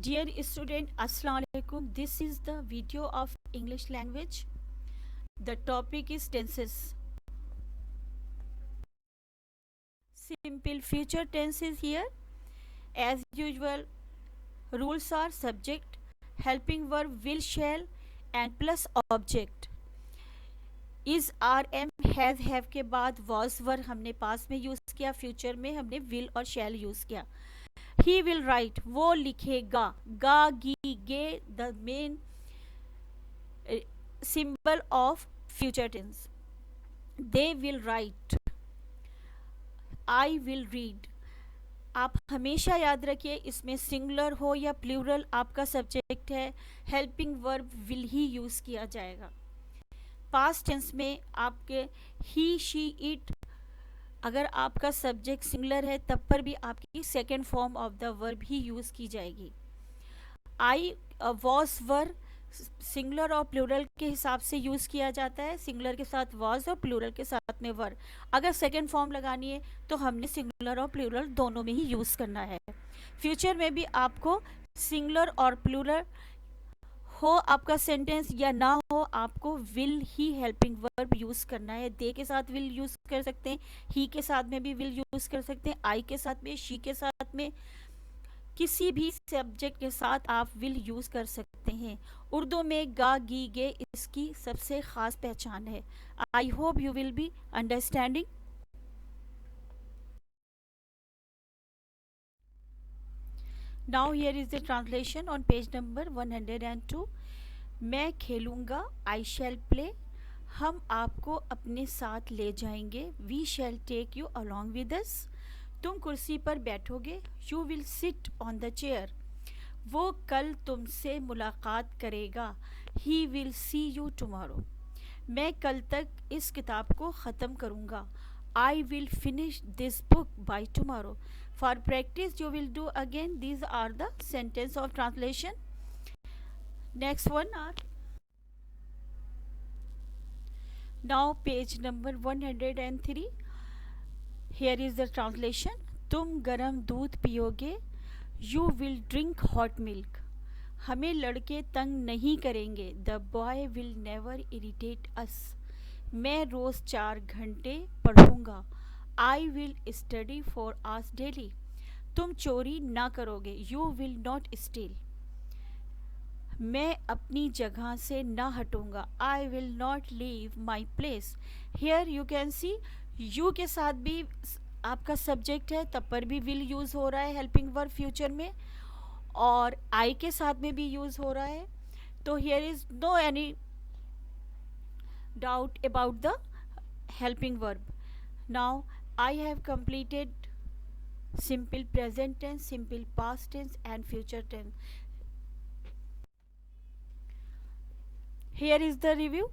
Dear student, Assalamu alaikum. This is the video of English language. The topic is tenses. Simple future tense is here. As usual, rules are subject, helping verb will, shall and plus object. Is are am has have के बाद was were हमने पास में use किया, future में हमने will और शैल use किया. He will write, वो लिखेगा. गा गी गे the main symbol of future tense. They will write. I will read. आप हमेशा याद रखिए, इसमें सिंगुलर हो या प्लूरल आपका सब्जेक्ट है, helping verb will he use किया जाएगा. पास्ट टेंस में आपके ही शी इट, अगर आपका सब्जेक्ट सिंगुलर है तब पर भी आपकी second form of the verb he use की जाएगी. आई वॉज वर सिंगुलर और प्लूरल के हिसाब से यूज़ किया जाता है. सिंगुलर के साथ वॉज और प्लूरल के साथ में वर. अगर सेकेंड फॉर्म लगानी है तो हमने सिंगुलर और प्लूरल दोनों में ही यूज़ करना है. फ्यूचर में भी आपको सिंगुलर और प्लूरल हो आपका सेंटेंस या ना हो, आपको will he helping verb use करना है. दे के साथ विल यूज़ कर सकते हैं, ही के साथ में भी विल यूज़ कर सकते हैं, आई के साथ में, शी के साथ में, किसी भी सब्जेक्ट के साथ आप विल यूज़ कर सकते हैं. उर्दू में गा गी गे इसकी सबसे ख़ास पहचान है. I hope you will be understanding. Now here is the translation on page number 102. मैं खेलूँगा, आई शैल प्ले. हम आपको अपने साथ ले जाएंगे, we shall take you along with us. तुम कुर्सी पर बैठोगे, you will sit on the chair. वो कल तुमसे मुलाकात करेगा, he will see you tomorrow. मैं कल तक इस किताब को ख़त्म करूँगा, I will finish this book by tomorrow. For practice you will do again. These are the sentence of translation. Next one are now page number 103. Here is the translation. तुम गरम दूध पियोगे, you will drink hot milk. हमें लड़के तंग नहीं करेंगे, the boy will never irritate us. मैं रोज़ 4 घंटे पढ़ूँगा, I will study 4 hours daily. तुम चोरी ना करोगे, you will not steal. मैं अपनी जगह से ना हटूँगा, I will not leave my place. Here you can see you के साथ भी आपका सब्जेक्ट है, तब पर भी विल यूज़ हो रहा है हेल्पिंग वर्ब फ्यूचर में, और आई के साथ में भी यूज़ हो रहा है. तो here is no any doubt about the helping verb. Now I have completed simple present tense, simple past tense and future tense. Here is the review.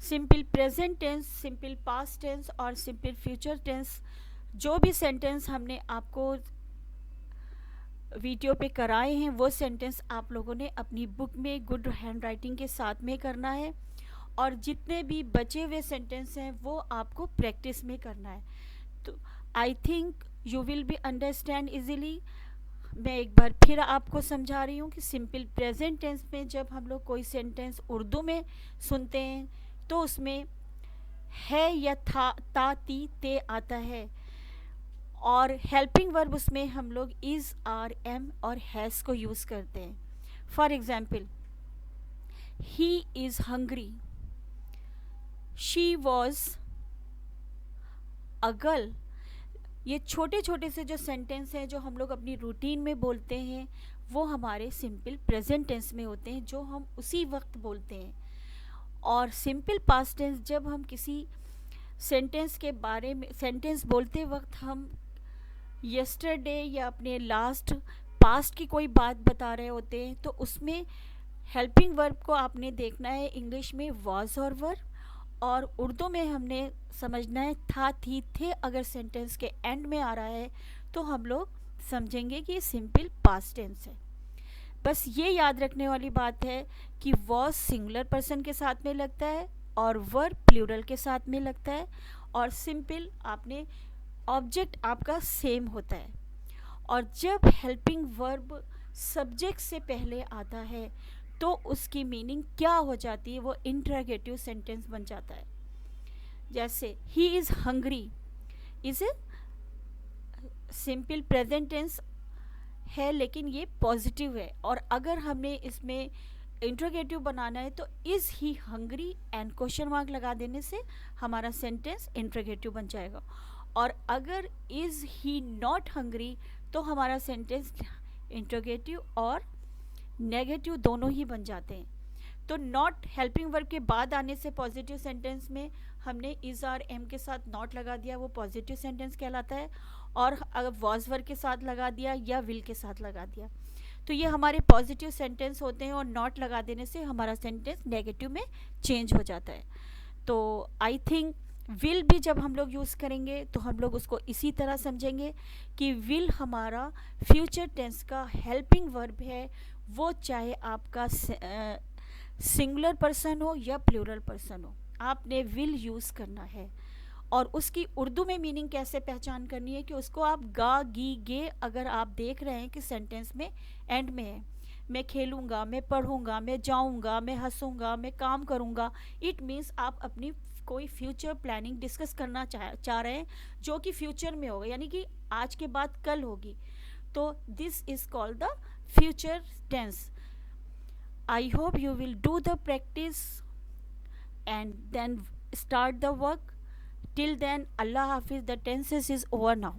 Simple present tense, simple past tense और simple future tense, जो भी sentence हमने आपको video पे कराए हैं वो sentence आप लोगों ने अपनी बुक में गुड हैंड राइटिंग के साथ में करना है, और जितने भी बचे हुए सेंटेंस हैं वो आपको प्रैक्टिस में करना है. तो I think you will be understand easily. मैं एक बार फिर आपको समझा रही हूँ कि सिंपल प्रेजेंट टेंस में जब हम लोग कोई सेंटेंस उर्दू में सुनते हैं तो उसमें है या था, ता, ती, ते आता है, और हेल्पिंग वर्ब उसमें हम लोग इज़, आर, एम और हैज़ को यूज़ करते हैं. For example, he is hungry, she was a girl. ये छोटे छोटे से जो सेंटेंस हैं जो हम लोग अपनी रूटीन में बोलते हैं वो हमारे सिंपल प्रेजेंट टेंस में होते हैं, जो हम उसी वक्त बोलते हैं. और सिंपल पास्ट टेंस जब हम किसी सेंटेंस के बारे में सेंटेंस बोलते वक्त हम यस्टरडे या अपने लास्ट पास्ट की कोई बात बता रहे होते हैं, तो उसमें हेल्पिंग वर्ब को आपने देखना है इंग्लिश में वॉज और वर, और उर्दू में हमने समझना है था, थी, थे. अगर सेंटेंस के एंड में आ रहा है तो हम लोग समझेंगे कि ये सिंपल पास्ट टेंस है. बस ये याद रखने वाली बात है कि वॉज सिंगुलर पर्सन के साथ में लगता है और वर प्लूरल के साथ में लगता है, और सिंपल आपने ऑब्जेक्ट आपका सेम होता है. और जब हेल्पिंग वर्ब सब्जेक्ट से पहले आता है तो उसकी मीनिंग क्या हो जाती है, वो इंटरोगेटिव सेंटेंस बन जाता है। जैसे he is hungry is a simple present tense है, लेकिन ये पॉजिटिव है, और अगर हमने इसमें इंट्रोगेटिव बनाना है तो is he hungry and question mark लगा देने से हमारा सेंटेंस इंट्रोगेटिव बन जाएगा। और अगर इज़ ही नॉट हंग्री तो हमारा सेंटेंस इंट्रोगेटिव और नेगेटिव दोनों ही बन जाते हैं। तो नॉट हेल्पिंग वर्ब के बाद आने से पॉजिटिव सेंटेंस में हमने इज़ आर एम के साथ नॉट लगा दिया, वो पॉजिटिव सेंटेंस कहलाता है। और अगर वॉज वर्ब के साथ लगा दिया या विल के साथ लगा दिया तो ये हमारे पॉजिटिव सेंटेंस होते हैं, और नॉट लगा देने से हमारा सेंटेंस नेगेटिव में चेंज हो जाता है। तो आई थिंक विल भी जब हम लोग यूज़ करेंगे तो हम लोग उसको इसी तरह समझेंगे कि विल हमारा फ्यूचर टेंस का हेल्पिंग वर्ब है, वो चाहे आपका सिंगुलर पर्सन हो या प्लूरल पर्सन हो, आपने विल यूज़ करना है। और उसकी उर्दू में मीनिंग कैसे पहचान करनी है कि उसको आप गा गी गे अगर आप देख रहे हैं कि सेंटेंस में एंड में है, मैं खेलूँगा, मैं पढ़ूँगा, मैं जाऊँगा, मैं हंसूँगा, मैं काम करूँगा, इट मीन्स आप अपनी कोई फ्यूचर प्लानिंग डिस्कस करना चाह रहे हैं जो कि फ्यूचर में होगा, यानी कि आज के बाद कल होगी। तो this is called the future tense. I hope you will do the practice and then start the work. Till then, Allah Hafiz, the tenses is over now.